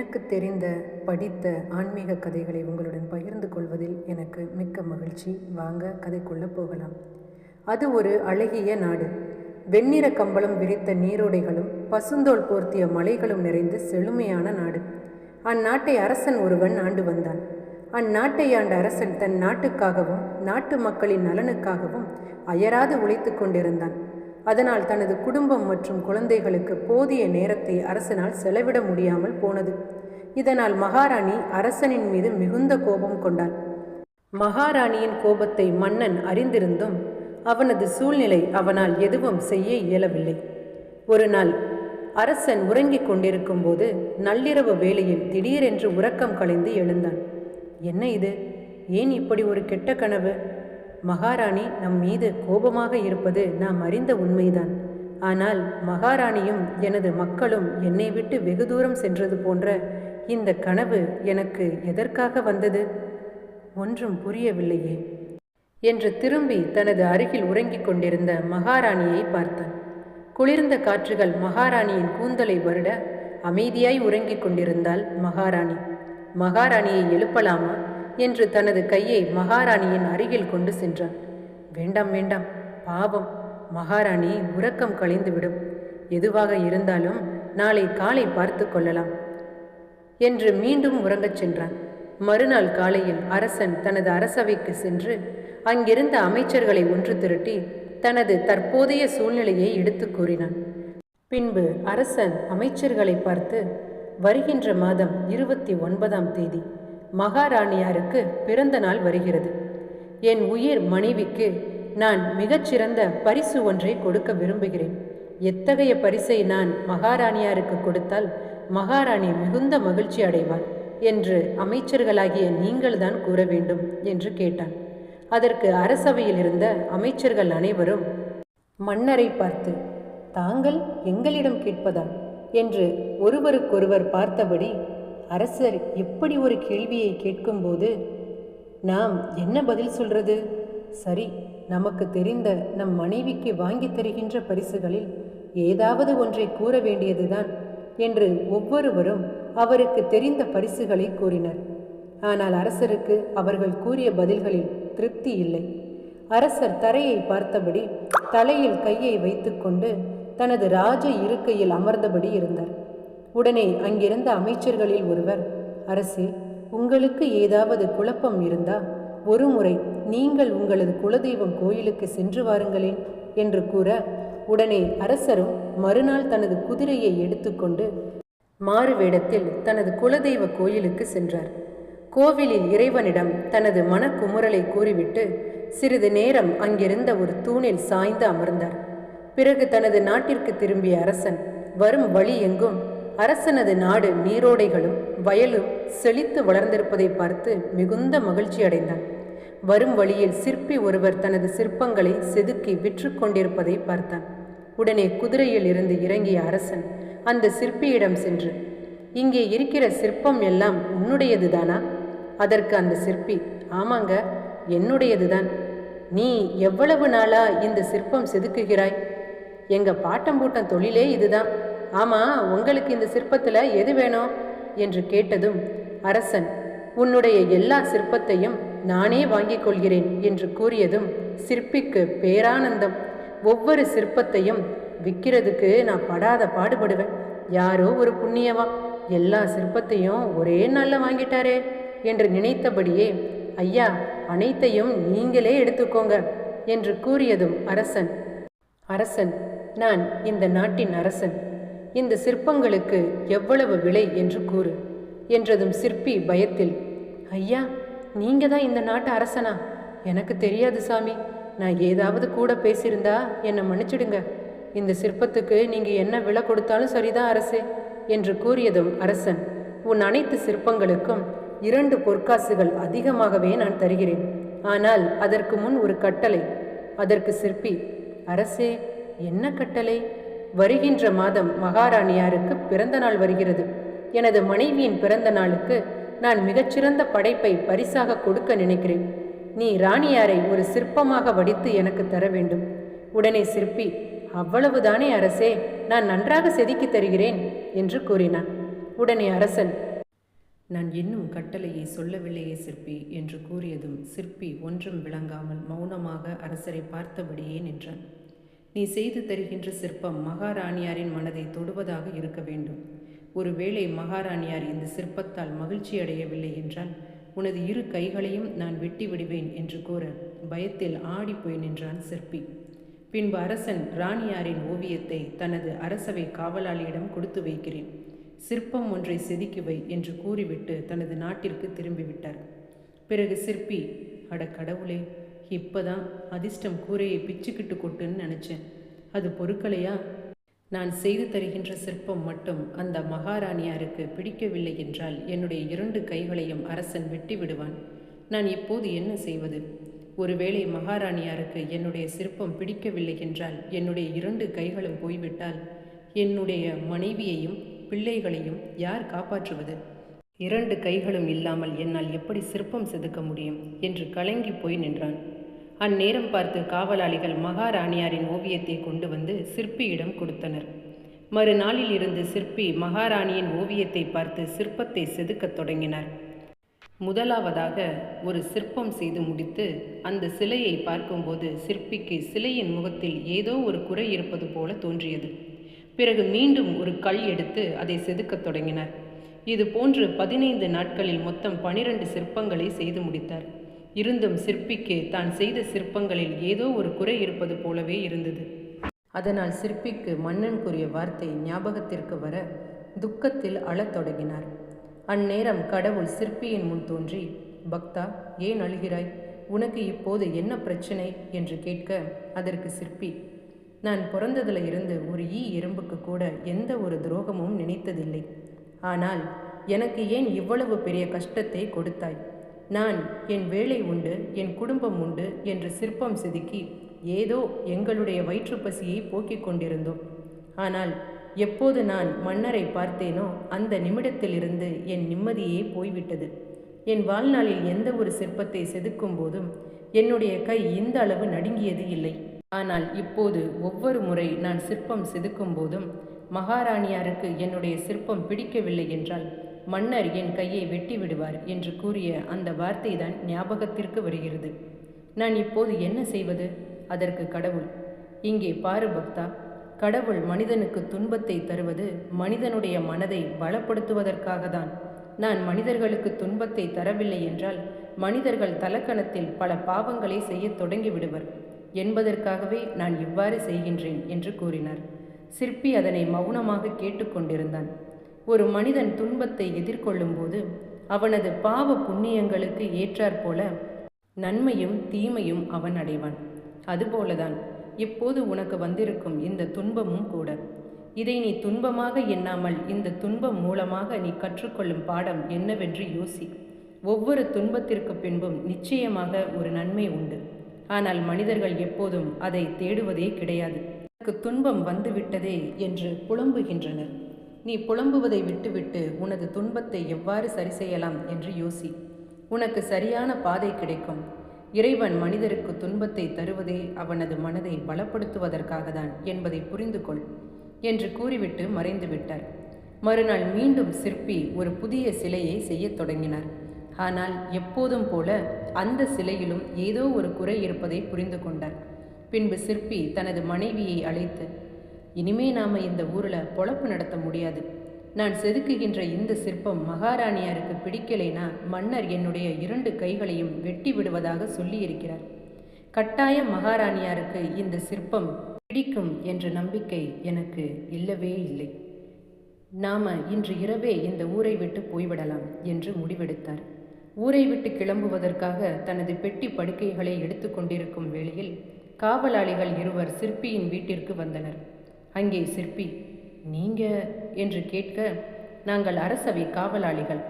எனக்கு தெரிந்த படித்த ஆன்மீக கதைகளை உங்களுடன் பகிர்ந்து கொள்வதில் எனக்கு மிக்க மகிழ்ச்சி. வாங்க கதைக்குள்ளே போகலாம். அது ஒரு அழகிய நாடு. வெண்ணிற கம்பளம் விரித்த நீரோடைகளும் பசுந்தோல் போர்த்திய மலைகளும் நிறைந்து செழுமையான நாடு. அந்நாட்டை அரசன் ஒருவன் ஆண்டு வந்தான். அந்நாட்டை ஆண்ட அரசன் தன் நாட்டுக்காகவும் நாட்டு மக்களின் நலனுக்காகவும் அயராது உழைத்து கொண்டிருந்தான். அதனால் தனது குடும்பம் மற்றும் குழந்தைகளுக்கு போதிய நேரத்தை அரசனால் செலவிட முடியாமல் போனது. இதனால் மகாராணி அரசனின் மீது மிகுந்த கோபம் கொண்டாள். மகாராணியின் கோபத்தை மன்னன் அறிந்திருந்தும் அவனது சூழ்நிலை அவனால் எதுவும் செய்ய இயலவில்லை. ஒரு நாள் அரசன் உறங்கிக் கொண்டிருக்கும் போது நள்ளிரவு வேளையில் திடீரென்று உறக்கம் கலைந்து எழுந்தான். என்ன இது? ஏன் இப்படி ஒரு கெட்ட கனவு? மகாராணி நம் மீது கோபமாக இருப்பது நாம் அறிந்த உண்மைதான். ஆனால் மகாராணியும் எனது மக்களும் என்னை விட்டு வெகு தூரம் சென்றது போன்ற இந்த கனவு எனக்கு எதற்காக வந்தது? ஒன்றும் புரியவில்லையே என்று திரும்பி தனது அருகில் உறங்கிக் கொண்டிருந்த மகாராணியை பார்த்தான். குளிர்ந்த காற்றுகள் மகாராணியின் கூந்தலை வருட அமைதியாய் உறங்கிக் கொண்டிருந்தாள் மகாராணி. மகாராணியை எழுப்பலாமா என்று தனது கையை மகாராணியின் அருகில் கொண்டு சென்றான். வேண்டாம் வேண்டாம், பாவம், மகாராணி உறக்கம் கலைந்துவிடும். எதுவாக இருந்தாலும் நாளை காலை பார்த்து கொள்ளலாம் என்று மீண்டும் உறங்கச் சென்றான். மறுநாள் காலையில் அரசன் தனது அரசவைக்கு சென்று அங்கிருந்த அமைச்சர்களை ஒன்று திரட்டி தனது தற்போதைய சூழ்நிலையை எடுத்து கூறினான். பின்பு அரசன் அமைச்சர்களை பார்த்து, வருகின்ற மாதம் 29ஆம் தேதி மகாராணியாருக்கு பிறந்த நாள் வருகிறது. என் உயிர் மனைவிக்கு நான் மிகச்சிறந்த பரிசு ஒன்றை கொடுக்க விரும்புகிறேன். எத்தகைய பரிசை நான் மகாராணியாருக்கு கொடுத்தால் மகாராணி மிகுந்த மகிழ்ச்சி அடைவாள் என்று அமைச்சர்களாகிய நீங்கள்தான் கூற வேண்டும் என்று கேட்டான். அதற்கு அரசவையில் இருந்த அமைச்சர்கள் அனைவரும் மன்னரை பார்த்து, தாங்கள் எங்களிடம் கேட்பதா என்று ஒருவருக்கொருவர் பார்த்தபடி, அரசர் எப்படி ஒரு கேள்வியை கேட்கும்போது நாம் என்ன பதில் சொல்றது? சரி, நமக்கு தெரிந்த நம் மனைவிக்கு வாங்கி தருகின்ற பரிசுகளில் ஏதாவது ஒன்றை கூற வேண்டியதுதான் என்று ஒவ்வொருவரும் அவருக்கு தெரிந்த பரிசுகளை கூறினர். ஆனால் அரசருக்கு அவர்கள் கூறிய பதில்களில் திருப்தி இல்லை. அரசர் தரையை பார்த்தபடி தலையில் கையை வைத்துக்கொண்டு தனது ராஜ இருக்கையில் அமர்ந்தபடி இருந்தார். உடனே அங்கிருந்த அமைச்சர்களில் ஒருவர், அரசே, உங்களுக்கு ஏதாவது குழப்பம் இருந்தா ஒரு முறை நீங்கள் உங்களது குலதெய்வம் கோயிலுக்கு சென்று வாருங்களேன் என்று கூற, உடனே அரசரும் மறுநாள் தனது குதிரையை எடுத்துக்கொண்டு மாறு வேடத்தில் தனது குலதெய்வ கோயிலுக்கு சென்றார். கோவிலில் இறைவனிடம் தனது மனக்குமுறலை கூறிவிட்டு சிறிது நேரம் அங்கிருந்த ஒரு தூணில் சாய்ந்து அமர்ந்தார். பிறகு தனது நாட்டிற்கு திரும்பிய அரசன் வரும் வழி எங்கும் அரசனது நாடு நீரோடைகளும் வயலும் செழித்து வளர்ந்திருப்பதை பார்த்து மிகுந்த மகிழ்ச்சி அடைந்தான். வரும் வழியில் சிற்பி ஒருவர் தனது சிற்பங்களை செதுக்கி விற்று கொண்டிருப்பதை பார்த்தான். உடனே குதிரையில் இருந்து இறங்கிய அரசன் அந்த சிற்பியிடம் சென்று, இங்கே இருக்கிற சிற்பம் எல்லாம் உன்னுடையதுதானா? அதற்கு அந்த சிற்பி, ஆமாங்க, என்னுடையதுதான். நீ எவ்வளவு நாளா இந்த சிற்பம் செதுக்குகிறாய்? எங்க பாட்டம்பூட்டம் தொழிலே இதுதான். ஆமா, உங்களுக்கு இந்த சிற்பத்துல எது வேணும் என்று கேட்டதும் அரசன், உன்னுடைய எல்லா சிற்பத்தையும் நானே வாங்கிக் கொள்கிறேன் என்று கூறியதும் சிற்பிக்கு பேரானந்தம். ஒவ்வொரு சிற்பத்தையும் விற்கிறதுக்கு நான் படாத பாடுபடுவேன். யாரோ ஒரு புண்ணியவா எல்லா சிற்பத்தையும் ஒரே நாளில் வாங்கிட்டாரே என்று நினைத்தபடியே, ஐயா, அனைத்தையும் நீங்களே எடுத்துக்கோங்க என்று கூறியதும் அரசன், நான் இந்த நாட்டின் அரசன். இந்த சிற்பங்களுக்கு எவ்வளவு விலை என்று கூறு என்றதும் சிற்பி பயத்தில், ஐயா, நீங்க தான் இந்த நாட்டு அரசனா? எனக்கு தெரியாது சாமி. நான் ஏதாவது கூட பேசியிருந்தா என்னை மன்னிச்சிடுங்க. இந்த சிற்பத்துக்கு நீங்க என்ன விலை கொடுத்தாலும் சரிதான் அரசே என்று கூறியதும் அரசன், உன் அனைத்து சிற்பங்களுக்கும் 2 பொற்காசுகள் அதிகமாகவே நான் தருகிறேன். ஆனால் அதற்கு முன் ஒரு கட்டளை. அதற்கு சிற்பி, அரசே, என்ன கட்டளை? வருகின்ற மாதம் மகாராணியாருக்கு பிறந்த நாள் வருகிறது. எனது மனைவியின் பிறந்த நாளுக்கு நான் மிகச்சிறந்த படைப்பை பரிசாக கொடுக்க நினைக்கிறேன். நீ ராணியாரை ஒரு சிற்பமாக வடித்து எனக்கு தர வேண்டும். உடனே சிற்பி, அவ்வளவுதானே அரசே, நான் நன்றாக செதுக்கி தருகிறேன் என்று கூறினான். உடனே அரசன், நான் இன்னும் கட்டளையை சொல்லவில்லையே சிற்பி என்று கூறியதும் சிற்பி ஒன்றும் விளங்காமல் மௌனமாக அரசரை பார்த்தபடியே நின்றான். நீ செய்து தருகின்ற சிற்பம் மகாராணியாரின் மனதை தொடுவதாக இருக்க வேண்டும். ஒருவேளை மகாராணியார் இந்த சிற்பத்தால் மகிழ்ச்சி அடையவில்லை என்றால் உனது இரு கைகளையும் நான் வெட்டி விடுவேன் என்று கூற பயத்தில் ஆடிப்போய் நின்றான் சிற்பி. பின்பு அரசன் ராணியாரின் ஓவியத்தை தனது அரசவை காவலாளியிடம் கொடுத்து வைக்கிறேன், சிற்பம் ஒன்றை செதுக்கி என்று கூறிவிட்டு தனது நாட்டிற்கு திரும்பிவிட்டார். பிறகு சிற்பி, அட கடவுளே, இப்போதான் அதிர்ஷ்டம் கூரையை பிச்சுக்கிட்டு கொட்டுன்னு நினச்சேன். அது பொருட்களையா? நான் செய்து தருகின்ற சிற்பம் மட்டும் அந்த மகாராணியாருக்கு பிடிக்கவில்லை என்றால் என்னுடைய 2 கைகளையும் அரசன் வெட்டி விடுவான். நான் இப்போது என்ன செய்வது? ஒருவேளை மகாராணியாருக்கு என்னுடைய சிற்பம் பிடிக்கவில்லை என்றால் என்னுடைய 2 கைகளும் போய்விட்டால் என்னுடைய மனைவியையும் பிள்ளைகளையும் யார் காப்பாற்றுவது? 2 கைகளும் இல்லாமல் என்னால் எப்படி சிற்பம் செதுக்க முடியும் என்று கலங்கி போய் நின்றான். அந்நேரம் பார்த்து காவலாளிகள் மகாராணியாரின் ஓவியத்தை கொண்டு வந்து சிற்பியிடம் கொடுத்தனர். மறுநாளில் இருந்து சிற்பி மகாராணியின் ஓவியத்தை பார்த்து சிற்பத்தை செதுக்கத் தொடங்கினார். முதலாவதாக ஒரு சிற்பம் செய்து முடித்து அந்த சிலையை பார்க்கும்போது சிற்பிக்கு சிலையின் முகத்தில் ஏதோ ஒரு குறை இருப்பது போல தோன்றியது. பிறகு மீண்டும் ஒரு கல் எடுத்து அதை செதுக்கத் தொடங்கினார். இது போன்று 15 நாட்களில் மொத்தம் 12 சிற்பங்களை செய்து முடித்தார். இருந்தும் சிற்பிக்கு தான் செய்த சிற்பங்களில் ஏதோ ஒரு குறை இருப்பது போலவே இருந்தது. அதனால் சிற்பிக்கு மன்னன் கூறிய வார்த்தை ஞாபகத்திற்கு வர துக்கத்தில் அழத் தொடங்கினார். அந்நேரம் கடவுள் சிற்பியின் முன் தோன்றி, பக்தா, ஏன் அழுகிறாய்? உனக்கு இப்போது என்ன பிரச்சனை என்று கேட்க அதற்கு சிற்பி, நான் பிறந்ததில் இருந்து ஒரு எறும்புக்கு கூட எந்த ஒரு துரோகமும் நினைத்ததில்லை. ஆனால் எனக்கு ஏன் இவ்வளவு பெரிய கஷ்டத்தை கொடுத்தாய்? நான் என் வேலை உண்டு, என் குடும்பம் உண்டு என்று சிற்பம் செதுக்கி ஏதோ எங்களுடைய வயிற்றுப்பசியை போக்கிக் கொண்டிருந்தோம். ஆனால் எப்போது நான் மன்னரை பார்த்தேனோ அந்த நிமிடத்திலிருந்து என் நிம்மதியே போய்விட்டது. என் வாழ்நாளில் எந்த ஒரு சிற்பத்தை செதுக்கும் போதும் என்னுடைய கை இந்த அளவு நடுங்கியது இல்லை. ஆனால் இப்போது ஒவ்வொரு முறை நான் சிற்பம் செதுக்கும் போதும் மகாராணியாருக்கு என்னுடைய சிற்பம் பிடிக்கவில்லை என்றால் மன்னர் என் கையை வெட்டி விடுவார் என்று கூறிய அந்த வார்த்தை தான் ஞாபகத்திற்கு வருகிறது. நான் இப்போது என்ன செய்வது? அதற்கு கடவுள், இங்கே பாரு பக்தா, கடவுள் மனிதனுக்கு துன்பத்தை தருவது மனிதனுடைய மனதை பலப்படுத்துவதற்காக தான். நான் மனிதர்களுக்கு துன்பத்தை தரவில்லை என்றால் மனிதர்கள் தலக்கணத்தில் பல பாவங்களை செய்ய தொடங்கி விடுவர் என்பதற்காகவே நான் இவ்வாறு செய்கின்றேன் என்று கூறினார். சிற்பி அதனை மௌனமாக கேட்டுக்கொண்டிருந்தான். ஒரு மனிதன் துன்பத்தை எதிர்கொள்ளும் போது அவனது பாவ புண்ணியங்களுக்கு ஏற்றாற்போல நன்மையும் தீமையும் அவன் அடைவான். அதுபோலதான் இப்போது உனக்கு வந்திருக்கும் இந்த துன்பமும் கூட. இதை நீ துன்பமாக எண்ணாமல் இந்த துன்பம் மூலமாக நீ கற்றுக்கொள்ளும் பாடம் என்னவென்று யோசி. ஒவ்வொரு துன்பத்திற்கு பின்பும் நிச்சயமாக ஒரு நன்மை உண்டு. ஆனால் மனிதர்கள் எப்போதும் அதை தேடுவதே கிடையாது. எனக்கு துன்பம் வந்துவிட்டதே என்று புலம்புகின்றனர். நீ புலம்புவதை விட்டுவிட்டு உனது துன்பத்தை எவ்வாறு சரி செய்யலாம் என்று யோசி. உனக்கு சரியான பாதை கிடைக்கும். இறைவன் மனிதருக்கு துன்பத்தை தருவதே அவனது மனதை பலப்படுத்துவதற்காக தான் என்பதை புரிந்து கொள் என்று கூறிவிட்டு மறைந்து விட்டார். மறுநாள் மீண்டும் சிற்பி ஒரு புதிய சிலையை செய்யத் தொடங்கினார். ஆனால் எப்போதும் போல அந்த சிலையிலும் ஏதோ ஒரு குறை இருப்பதை புரிந்து கொண்டார். பின்பு சிற்பி தனது மனைவியை அழைத்து, இனிமே நாம இந்த ஊரில் பொழப்பு நடத்த முடியாது. நான் செதுக்குகின்ற இந்த சிற்பம் மகாராணியாருக்கு பிடிக்கலைனா மன்னர் என்னுடைய 2 கைகளையும் வெட்டி விடுவதாக சொல்லியிருக்கிறார். கட்டாயம் மகாராணியாருக்கு இந்த சிற்பம் பிடிக்கும் என்ற நம்பிக்கை எனக்கு இல்லவே இல்லை. நாம இன்று இரவே இந்த ஊரை விட்டு போய்விடலாம் என்று முடிவெடுத்தார். ஊரை விட்டு கிளம்புவதற்காக தனது பெட்டி படுக்கைகளை எடுத்து கொண்டிருக்கும் வேளையில் காவலாளிகள் 2 சிற்பியின் வீட்டிற்கு வந்தனர். அங்கே சிற்பி, நீங்க என்று கேட்க, நாங்கள் அரசவை காவலாளிகள்.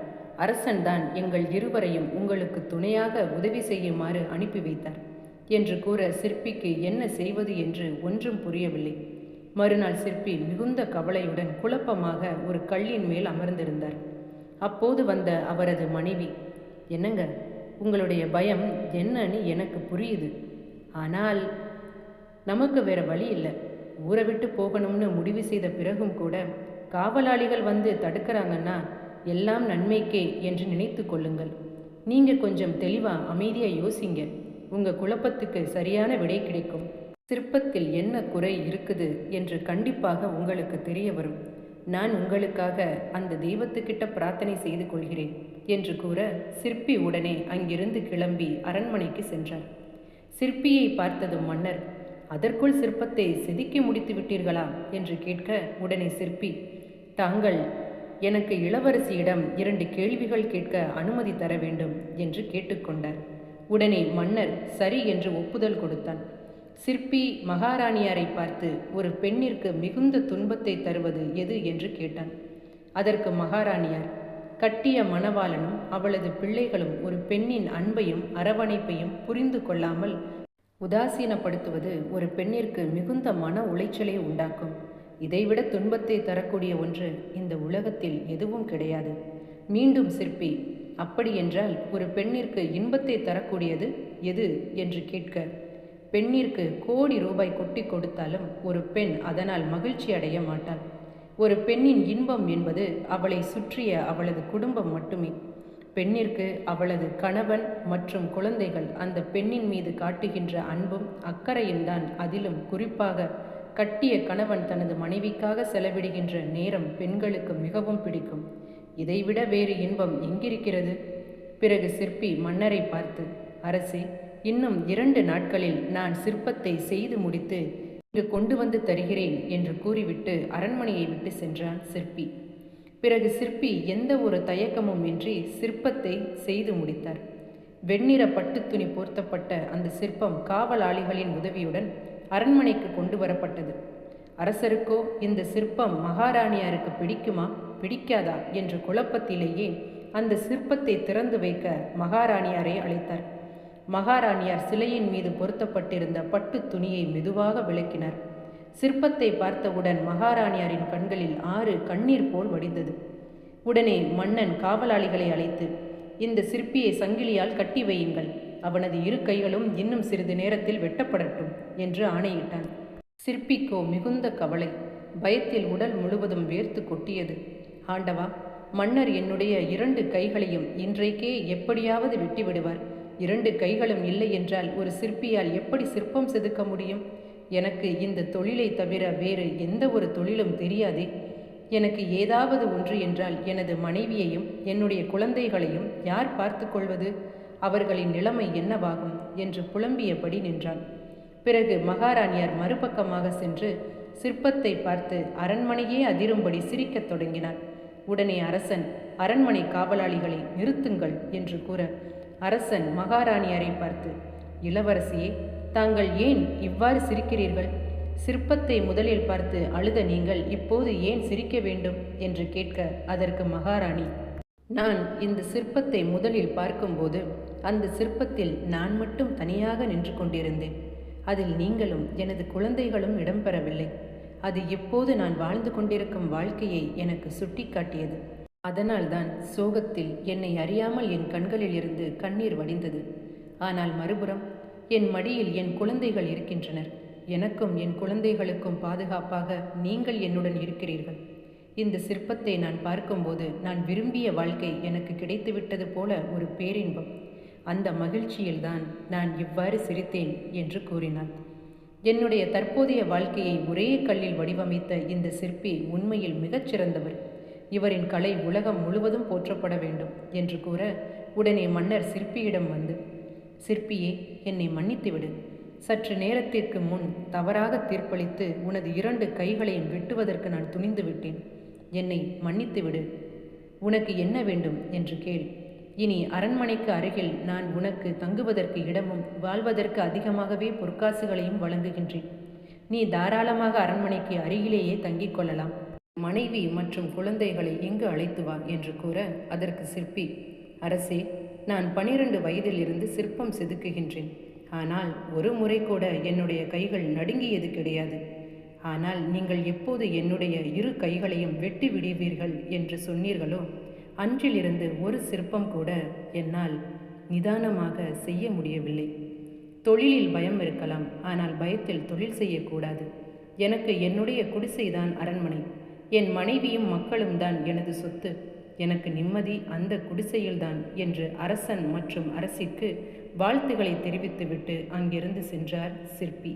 அரசன்தான் எங்கள் 2வரையும் உங்களுக்கு துணையாக உதவி செய்யுமாறு அனுப்பி வைத்தார் என்று கூற சிற்பிக்கு என்ன செய்வது என்று ஒன்றும் புரியவில்லை. மறுநாள் சிற்பி மிகுந்த கவலையுடன் குழப்பமாக ஒரு கல்லின் மேல் அமர்ந்திருந்தார். அப்போது வந்த அவரது மனைவி, என்னங்க, உங்களுடைய பயம் என்னன்னு எனக்கு புரியுது. ஆனால் நமக்கு வேற வழி இல்லை. ஊரை விட்டு போகணும்னு முடிவு செய்த பிறகும் கூட காவலாளிகள் வந்து தடுக்கிறாங்கன்னா எல்லாம் நன்மைக்கே என்று நினைத்து கொள்ளுங்கள். நீங்க கொஞ்சம் தெளிவா அமைதியா யோசிங்க. உங்க குழப்பத்துக்கு சரியான விடை கிடைக்கும். சிற்பத்தில் என்ன குறை இருக்குது என்று கண்டிப்பாக உங்களுக்கு தெரிய வரும். நான் உங்களுக்காக அந்த தெய்வத்துக்கிட்ட பிரார்த்தனை செய்து கொள்கிறேன் என்று கூற சிற்பி உடனே அங்கிருந்து கிளம்பி அரண்மனைக்கு சென்றார். சிற்பியை பார்த்ததும் மன்னர், அதற்குள் சிற்பத்தை செதுக்கி முடித்து விட்டீர்களா என்று கேட்க உடனே சிற்பி, தாங்கள் எனக்கு இளவரசியிடம் 2 கேள்விகள் கேட்க அனுமதி தர வேண்டும் என்று கேட்டுக்கொண்டார். உடனே மன்னர் சரி என்று ஒப்புதல் கொடுத்தான். சிற்பி மகாராணியாரை பார்த்து, ஒரு பெண்ணிற்கு மிகுந்த துன்பத்தை தருவது எது என்று கேட்டான். அதற்கு மகாராணியார், கட்டிய மணவாளனும் அவளது பிள்ளைகளும் ஒரு பெண்ணின் அன்பையும் அரவணைப்பையும் புரிந்து கொள்ளாமல் உதாசீனப்படுத்துவது ஒரு பெண்ணிற்கு மிகுந்த மன உளைச்சலை உண்டாக்கும். இதைவிட துன்பத்தை தரக்கூடிய ஒன்று இந்த உலகத்தில் எதுவும் கிடையாது. மீண்டும் சிற்பி, அப்படியென்றால் ஒரு பெண்ணிற்கு இன்பத்தை தரக்கூடியது எது என்று கேட்க, பெண்ணிற்கு கோடி ரூபாய் கொட்டி கொடுத்தாலும் ஒரு பெண் அதனால் மகிழ்ச்சி அடைய மாட்டாள். ஒரு பெண்ணின் இன்பம் என்பது அவளை சுற்றிய அவளது குடும்பம் மட்டுமே. பெண்ணிற்கு அவளது கணவன் மற்றும் குழந்தைகள் அந்த பெண்ணின் மீது காட்டுகின்ற அன்பும் அக்கறையும் தான். அதிலும் குறிப்பாக கட்டிய கணவன் தனது மனைவிக்காக செலவிடுகின்ற நேரம் பெண்களுக்கு மிகவும் பிடிக்கும். இதைவிட வேறு இன்பம் எங்கிருக்கிறது? பிறகு சிற்பி மன்னரை பார்த்து, அரசே, இன்னும் 2 நாட்களில் நான் சிற்பத்தை செய்து முடித்து இங்கு கொண்டு வந்து தருகிறேன் என்று கூறிவிட்டு அரண்மனையை விட்டு சென்றான் சிற்பி. பிறகு சிற்பி எந்த ஒரு தயக்கமும் இன்றி சிற்பத்தை செய்து முடித்தார். வெண்ணிற பட்டுத்துணி போர்த்தப்பட்ட அந்த சிற்பம் காவலாளிகளின் உதவியுடன் அரண்மனைக்கு கொண்டு வரப்பட்டது. அரசருக்கோ இந்த சிற்பம் மகாராணியாருக்கு பிடிக்குமா பிடிக்காதா என்ற குழப்பத்திலேயே அந்த சிற்பத்தை திறந்து வைக்க மகாராணியாரை அழைத்தார். மகாராணியார் சிலையின் மீது பொருத்தப்பட்டிருந்த பட்டு துணியை மெதுவாக விளக்கினார். சிற்பத்தை பார்த்தவுடன் மகாராணியாரின் கண்களில் 6 கண்ணீர் போல் வடிந்தது. உடனே மன்னன் காவலாளிகளை அழைத்து, இந்த சிற்பியை சங்கிலியால் கட்டி வையுங்கள், அவனது 2 கைகளும் இன்னும் சிறிது நேரத்தில் வெட்டப்படட்டும் என்று ஆணையிட்டான். சிற்பிக்கோ மிகுந்த கவலை, பயத்தில் உடல் முழுவதும் வேர்த்து கொட்டியது. ஆண்டவா, மன்னர் என்னுடைய 2 கைகளையும் இன்றைக்கே எப்படியாவது வெட்டிவிடுவார். 2 கைகளும் இல்லை என்றால் ஒரு சிற்பியால் எப்படி சிற்பம் செதுக்க முடியும்? எனக்கு இந்த தொழிலை தவிர வேறு எந்த ஒரு தொழிலும் தெரியாதே. எனக்கு ஏதாவது ஒன்று என்றால் எனது மனைவியையும் என்னுடைய குழந்தைகளையும் யார் பார்த்து கொள்வது? அவர்களின் நிலைமை என்னவாகும் என்று புலம்பியபடி நின்றான். பிறகு மகாராணியார் மறுபக்கமாக சென்று சிற்பத்தை பார்த்து அரண்மனையே அதிரும்படி சிரிக்கத் தொடங்கினார். உடனே அரசன் அரண்மனை காவலாளிகளை நிறுத்துங்கள் என்று கூற, அரசன் மகாராணியாரை பார்த்து, இளவரசியே, தாங்கள் ஏன் இவ்வாறு சிரிக்கிறீர்கள்? சிற்பத்தை முதலில் பார்த்து அழுத நீங்கள் இப்போது ஏன் சிரிக்க வேண்டும் என்று கேட்க, அதற்கு மகாராணி, நான் இந்த சிற்பத்தை முதலில் பார்க்கும்போது அந்த சிற்பத்தில் நான் மட்டும் தனியாக நின்று கொண்டிருந்தேன். அதில் நீங்களும் எனது குழந்தைகளும் இடம்பெறவில்லை. அது இப்போது நான் வாழ்ந்து கொண்டிருக்கும் வாழ்க்கையை எனக்கு சுட்டி காட்டியது. அதனால்தான் சோகத்தில் என்னை அறியாமல் என் கண்களில் இருந்து கண்ணீர் வடிந்தது. ஆனால் மறுபுறம் என் மடியில் என் குழந்தைகள் இருக்கின்றனர். எனக்கும் என் குழந்தைகளுக்கும் பாதுகாப்பாக நீங்கள் என்னுடன் இருக்கிறீர்கள். இந்த சிற்பத்தை நான் பார்க்கும்போது நான் விரும்பிய வாழ்க்கை எனக்கு கிடைத்துவிட்டது போல ஒரு பேரின்பம். அந்த மகிழ்ச்சியில்தான் நான் இவ்வாறு சிரித்தேன் என்று கூறினான். என்னுடைய தற்போதைய வாழ்க்கையை ஒரே கல்லில் வடிவமைத்த இந்த சிற்பி உண்மையில் மிகச்சிறந்தவர். இவரின் கலை உலகம் முழுவதும் போற்றப்பட வேண்டும் என்று கூற, உடனே மன்னர் சிற்பியிடம் வந்து, சிற்பியே, என்னை மன்னித்துவிடு. சற்று நேரத்திற்கு முன் தவறாக தீர்ப்பளித்து உனது 2 கைகளையும் வெட்டுவதற்கு நான் துணிந்து விட்டேன். என்னை மன்னித்துவிடு. உனக்கு என்ன வேண்டும் என்று கேள். இனி அரண்மனைக்கு அருகில் நான் உனக்கு தங்குவதற்கு இடமும் வாழ்வதற்கு அதிகமாகவே பொற்காசுகளையும் வழங்குகின்றேன். நீ தாராளமாக அரண்மனைக்கு அருகிலேயே தங்கிக் கொள்ளலாம். மனைவி மற்றும் குழந்தைகளை இங்கு அழைத்து வா என்று கூற, அதற்கு சிற்பி, அரசே, நான் 12 வயதிலிருந்து சிற்பம் செதுக்குகின்றேன். ஆனால் ஒரு முறை கூட என்னுடைய கைகள் நடுங்கியது கிடையாது. ஆனால் நீங்கள் எப்போது என்னுடைய 2 கைகளையும் வெட்டி விடுவீர்கள் என்று சொன்னீர்களோ அன்றிலிருந்து ஒரு சிற்பம் கூட என்னால் நிதானமாக செய்ய முடியவில்லை. தொழிலில் பயம் இருக்கலாம், ஆனால் பயத்தில் தொழில் செய்யக்கூடாது. எனக்கு என்னுடைய குடிசைதான் அரண்மனை. என் மனைவியும் மக்களும் தான் எனது சொத்து. எனக்கு நிம்மதி அந்த குடிசையில்தான் என்று அரசன் மற்றும் அரசிற்கு வாழ்த்துக்களை தெரிவித்துவிட்டு அங்கிருந்து சென்றார் சிற்பி.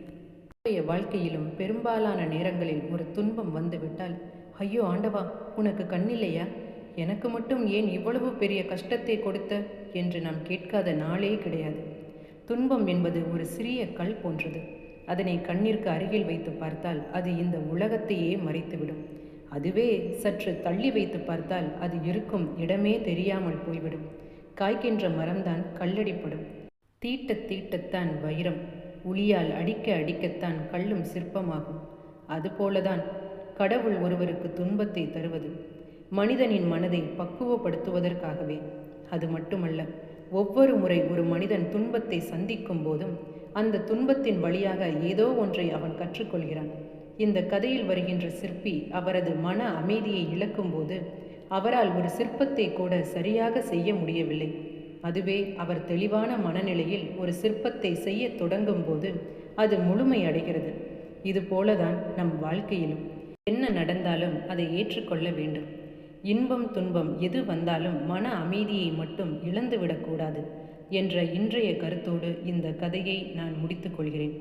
வாழ்க்கையிலும் பெரும்பாலான நேரங்களில் ஒரு துன்பம் வந்துவிட்டால், ஐயோ ஆண்டவா, உனக்கு கண்ணில்லையா? எனக்கு மட்டும் ஏன் இவ்வளவு பெரிய கஷ்டத்தை கொடுத்த என்று நாம் கேட்காத நாளே கிடையாது. துன்பம் என்பது ஒரு சிறிய கல் போன்றது. அதனை கண்ணிற்கு அருகில் வைத்து பார்த்தால் அது இந்த உலகத்தையே மறைத்துவிடும். அதுவே சற்று தள்ளி வைத்து பார்த்தால் அது இருக்கும் இடமே தெரியாமல் போய்விடும். காய்க்கின்ற மரம்தான் கல்லடிப்படும். தீட்ட தீட்டத்தான் வைரம், உளியால் அடிக்க அடிக்கத்தான் கல்லும் சிற்பமாகும். அதுபோலதான் கடவுள் ஒருவருக்கு துன்பத்தை தருவது மனிதனின் மனதை பக்குவப்படுத்துவதற்காகவே. அது மட்டுமல்ல, ஒவ்வொரு முறை ஒரு மனிதன் துன்பத்தை சந்திக்கும் போதும் அந்த துன்பத்தின் வழியாக ஏதோ ஒன்றை அவன் கற்றுக்கொள்கிறான். இந்த கதையில் வருகின்ற சிற்பி அவரது மன அமைதியை இழக்கும்போது அவரால் ஒரு சிற்பத்தை கூட சரியாக செய்ய முடியவில்லை. அதுவே அவர் தெளிவான மனநிலையில் ஒரு சிற்பத்தை செய்ய தொடங்கும் போது அது முழுமை அடைகிறது. இது போலதான் நம் வாழ்க்கையிலும் என்ன நடந்தாலும் அதை ஏற்றுக்கொள்ள வேண்டும். இன்பம் துன்பம் எது வந்தாலும் மன அமைதியை மட்டும் இழந்துவிடக்கூடாது என்ற இன்றைய கருத்தோடு இந்த கதையை நான் முடித்துக்கொள்கிறேன்.